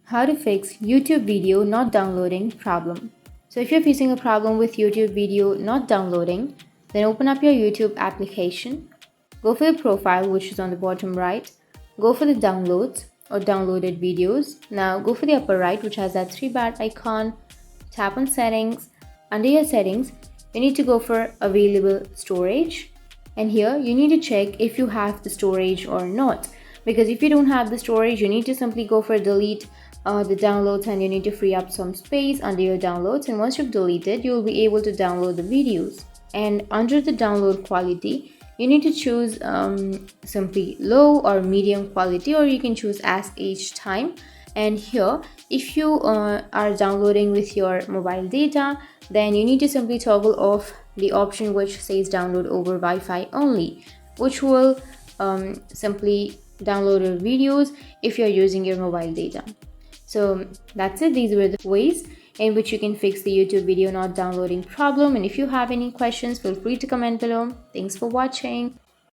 How to fix YouTube video not downloading problem. So if you're facing a problem with YouTube video not downloading, then open up your YouTube application, go for the profile which is on the bottom right, go for the downloads or downloaded videos. Now go for the upper right which has that 3 bar icon, tap on settings. Under your settings, you need to go for available storage, and here you need to check if you have the storage or not, because if you don't have the storage, you need to simply go for delete the downloads, and you need to free up some space under your downloads, and once you've deleted, you will be able to download the videos. And under the download quality, you need to choose simply low or medium quality, or you can choose ask each time. And here, if you are downloading with your mobile data, then you need to simply toggle off the option which says download over Wi-Fi only, which will simply download your videos if you're using your mobile data. So that's it. These were the ways in which you can fix the YouTube video not downloading problem. And if you have any questions, feel free to comment below. Thanks for watching.